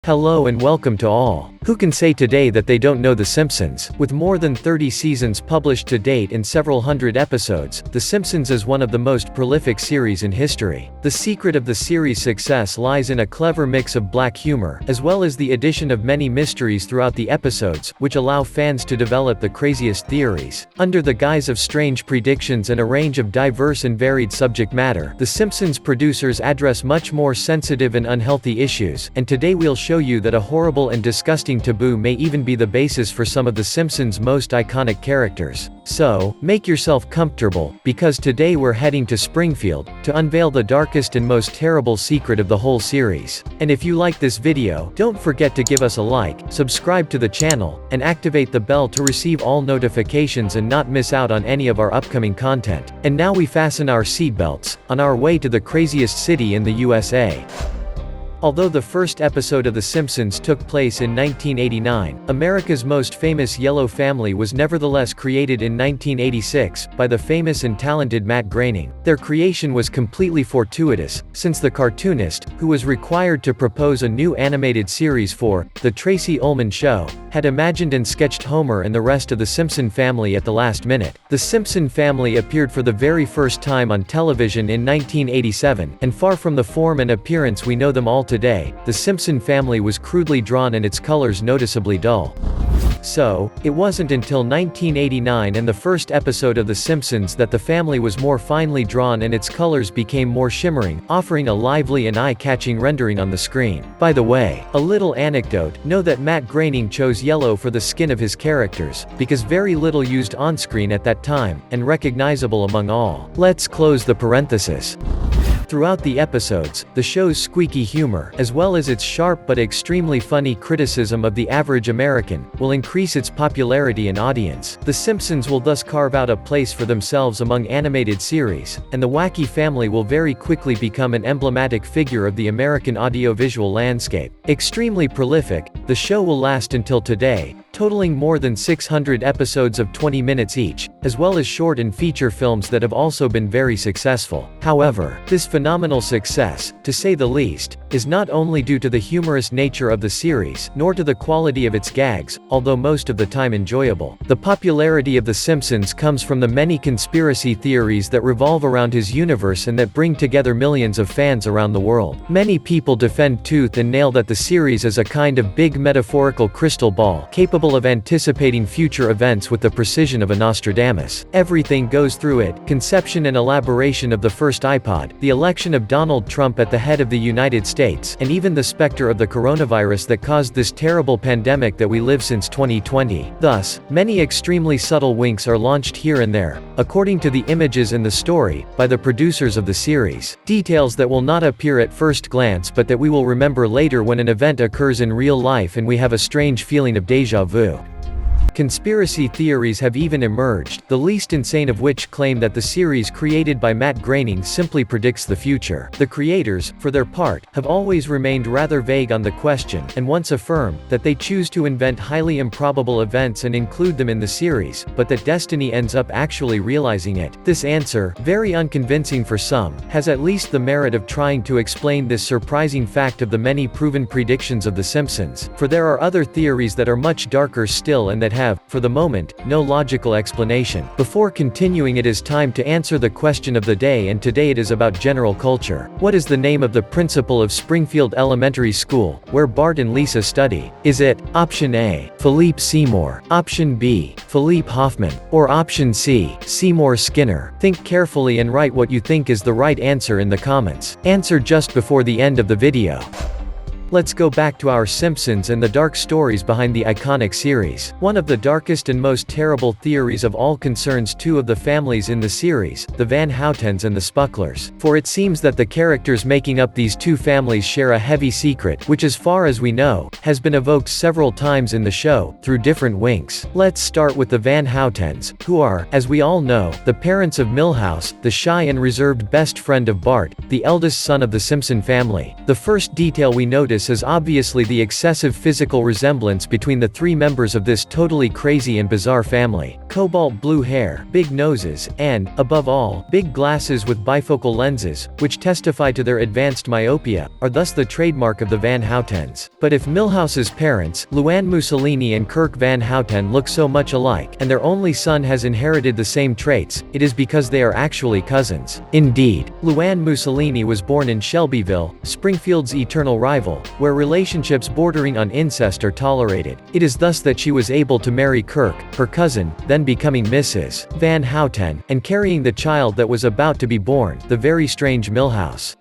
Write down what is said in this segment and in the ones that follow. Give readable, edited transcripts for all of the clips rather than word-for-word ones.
Hello and welcome to all. Who can say today that they don't know The Simpsons? With more than 30 seasons published to date and several hundred episodes, The Simpsons is one of the most prolific series in history. The secret of the series' success lies in a clever mix of black humor, as well as the addition of many mysteries throughout the episodes, which allow fans to develop the craziest theories. Under the guise of strange predictions and a range of diverse and varied subject matter, The Simpsons producers address much more sensitive and unhealthy issues, and today we'll show you that a horrible and disgusting taboo may even be the basis for some of The Simpsons' most iconic characters. So, make yourself comfortable, because today we're heading to Springfield, to unveil the darkest and most terrible secret of the whole series. And if you like this video, don't forget to give us a like, subscribe to the channel, and activate the bell to receive all notifications and not miss out on any of our upcoming content. And now we fasten our seatbelts, on our way to the craziest city in the USA. Although the first episode of The Simpsons took place in 1989, America's most famous yellow family was nevertheless created in 1986, by the famous and talented Matt Groening. Their creation was completely fortuitous, since the cartoonist, who was required to propose a new animated series for The Tracy Ullman Show, had imagined and sketched Homer and the rest of the Simpson family at the last minute. The Simpson family appeared for the very first time on television in 1987, and far from the form and appearance we know them all today, the Simpson family was crudely drawn and its colors noticeably dull. So, it wasn't until 1989 and the first episode of The Simpsons that the family was more finely drawn and its colors became more shimmering, offering a lively and eye-catching rendering on the screen. By the way, a little anecdote, know that Matt Groening chose yellow for the skin of his characters, because very little used on-screen at that time, and recognizable among all. Let's close the parenthesis. Throughout the episodes, the show's squeaky humor, as well as its sharp but extremely funny criticism of the average American, will increase its popularity and audience. The Simpsons will thus carve out a place for themselves among animated series, and the wacky family will very quickly become an emblematic figure of the American audiovisual landscape. Extremely prolific, the show will last until today, totaling more than 600 episodes of 20 minutes each, as well as short and feature films that have also been very successful. However, this phenomenal success, to say the least, is not only due to the humorous nature of the series, nor to the quality of its gags, although most of the time enjoyable. The popularity of The Simpsons comes from the many conspiracy theories that revolve around his universe and that bring together millions of fans around the world. Many people defend tooth and nail that the series is a kind of big metaphorical crystal ball, capable of anticipating future events with the precision of a Nostradamus. Everything goes through it: conception and elaboration of the first iPod, the election of Donald Trump at the head of the United States, and even the specter of the coronavirus that caused this terrible pandemic that we live since 2020. Thus, many extremely subtle winks are launched here and there, according to the images and the story, by the producers of the series. Details that will not appear at first glance but that we will remember later when an event occurs in real life and we have a strange feeling of déjà vu. Conspiracy theories have even emerged, the least insane of which claim that the series created by Matt Groening simply predicts the future. The creators, for their part, have always remained rather vague on the question, and once affirmed that they choose to invent highly improbable events and include them in the series, but that destiny ends up actually realizing it. This answer, very unconvincing for some, has at least the merit of trying to explain this surprising fact of the many proven predictions of The Simpsons, for there are other theories that are much darker still and that have, for the moment, no logical explanation. Before continuing, it is time to answer the question of the day, and today it is about general culture. What is the name of the principal of Springfield Elementary School, where Bart and Lisa study? Is it option A, Philippe Seymour, option B, Philippe Hoffman, or option C, Seymour Skinner? Think carefully and write what you think is the right answer in the comments. Answer just before the end of the video. Let's go back to our Simpsons and the dark stories behind the iconic series. One of the darkest and most terrible theories of all concerns two of the families in the series, the Van Houtens and the Spucklers. For it seems that the characters making up these two families share a heavy secret, which as far as we know, has been evoked several times in the show, through different winks. Let's start with the Van Houtens, who are, as we all know, the parents of Milhouse, the shy and reserved best friend of Bart, the eldest son of the Simpson family. The first detail we notice is obviously the excessive physical resemblance between the three members of this totally crazy and bizarre family. cobalt blue hair, big noses, and, above all, big glasses with bifocal lenses, which testify to their advanced myopia, are thus the trademark of the Van Houtens. But if Milhouse's parents, Luann Mussolini and Kirk Van Houten, look so much alike, and their only son has inherited the same traits, it is because they are actually cousins. Indeed, Luann Mussolini was born in Shelbyville, Springfield's eternal rival, where relationships bordering on incest are tolerated. It is thus that she was able to marry Kirk, her cousin, then becoming Mrs. Van Houten, and carrying the child that was about to be born, the very strange Milhouse.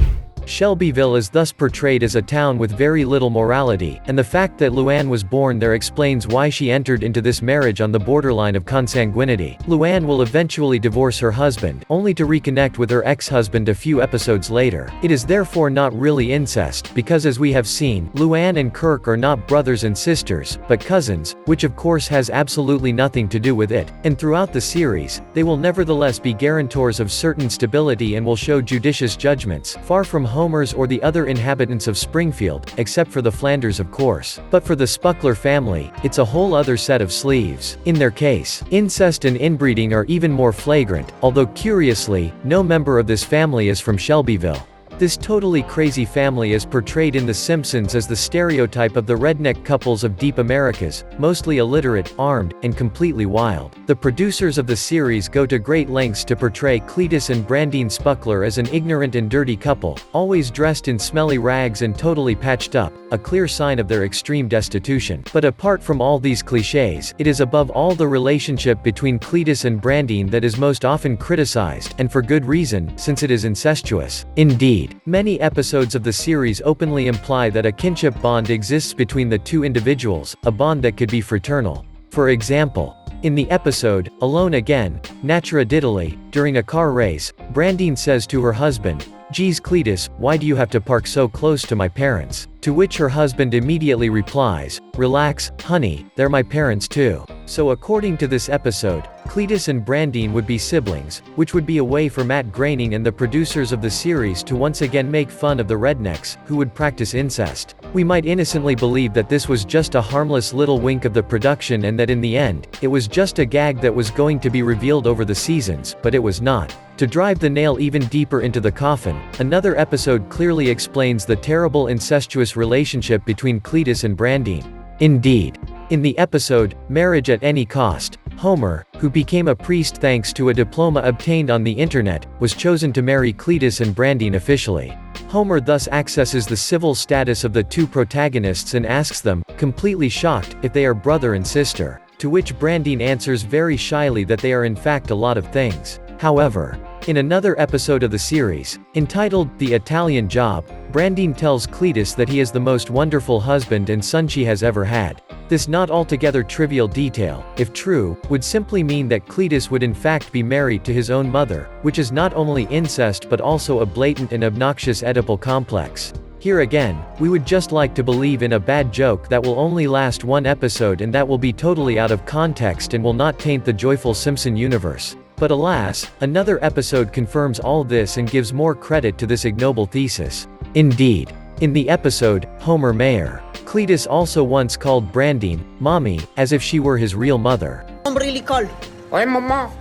Shelbyville is thus portrayed as a town with very little morality, and the fact that Luann was born there explains why she entered into this marriage on the borderline of consanguinity. Luann will eventually divorce her husband, only to reconnect with her ex-husband a few episodes later. It is therefore not really incest, because as we have seen, Luann and Kirk are not brothers and sisters, but cousins, which of course has absolutely nothing to do with it, and throughout the series, they will nevertheless be guarantors of certain stability and will show judicious judgments, far from Homer's or the other inhabitants of Springfield, except for the Flanders of course. But for the Spuckler family, it's a whole other set of sleeves. In their case, incest and inbreeding are even more flagrant, although curiously, no member of this family is from Shelbyville. This totally crazy family is portrayed in The Simpsons as the stereotype of the redneck couples of deep Americas, mostly illiterate, armed, and completely wild. The producers of the series go to great lengths to portray Cletus and Brandine Spuckler as an ignorant and dirty couple, always dressed in smelly rags and totally patched up, a clear sign of their extreme destitution. But apart from all these cliches, it is above all the relationship between Cletus and Brandine that is most often criticized, and for good reason, since it is incestuous. Indeed, many episodes of the series openly imply that a kinship bond exists between the two individuals, a bond that could be fraternal. For example, in the episode, Alone Again, Natura Diddley, during a car race, Brandine says to her husband, "Geez Cletus, why do you have to park so close to my parents?" To which her husband immediately replies, "Relax, honey, they're my parents too." So according to this episode, Cletus and Brandine would be siblings, which would be a way for Matt Groening and the producers of the series to once again make fun of the rednecks, who would practice incest. We might innocently believe that this was just a harmless little wink of the production and that in the end, it was just a gag that was going to be revealed over the seasons, but it was not. To drive the nail even deeper into the coffin, another episode clearly explains the terrible incestuous relationship between Cletus and Brandine. Indeed, in the episode, Marriage at Any Cost, Homer, who became a priest thanks to a diploma obtained on the internet, was chosen to marry Cletus and Brandine officially. Homer thus accesses the civil status of the two protagonists and asks them, completely shocked, if they are brother and sister. To which Brandine answers very shyly that they are in fact a lot of things. However, in another episode of the series, entitled The Italian Job, Brandine tells Cletus that he is the most wonderful husband and son she has ever had. This not altogether trivial detail, if true, would simply mean that Cletus would in fact be married to his own mother, which is not only incest but also a blatant and obnoxious Oedipal complex. Here again, we would just like to believe in a bad joke that will only last one episode and that will be totally out of context and will not taint the joyful Simpson universe. But alas, another episode confirms all this and gives more credit to this ignoble thesis. Indeed, in the episode, Homer Mayer, Cletus also once called Brandine, Mommy, as if she were his real mother. I'm really cold. I'm mama.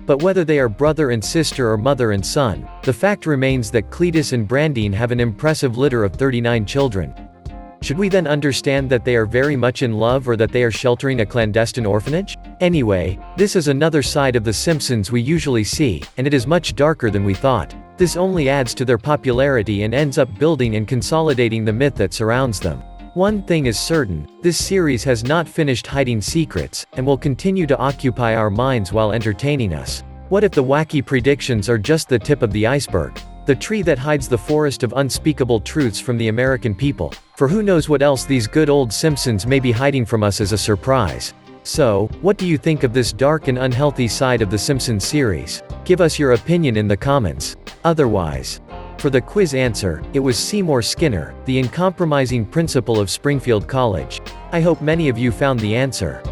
But whether they are brother and sister or mother and son, the fact remains that Cletus and Brandine have an impressive litter of 39 children. Should we then understand that they are very much in love or that they are sheltering a clandestine orphanage? Anyway, this is another side of The Simpsons we usually see, and it is much darker than we thought. This only adds to their popularity and ends up building and consolidating the myth that surrounds them. One thing is certain, this series has not finished hiding secrets, and will continue to occupy our minds while entertaining us. What if the wacky predictions are just the tip of the iceberg? The tree that hides the forest of unspeakable truths from the American people. For who knows what else these good old Simpsons may be hiding from us as a surprise. So, what do you think of this dark and unhealthy side of the Simpsons series? Give us your opinion in the comments. Otherwise, for the quiz answer, it was Seymour Skinner, the uncompromising principal of Springfield College. I hope many of you found the answer.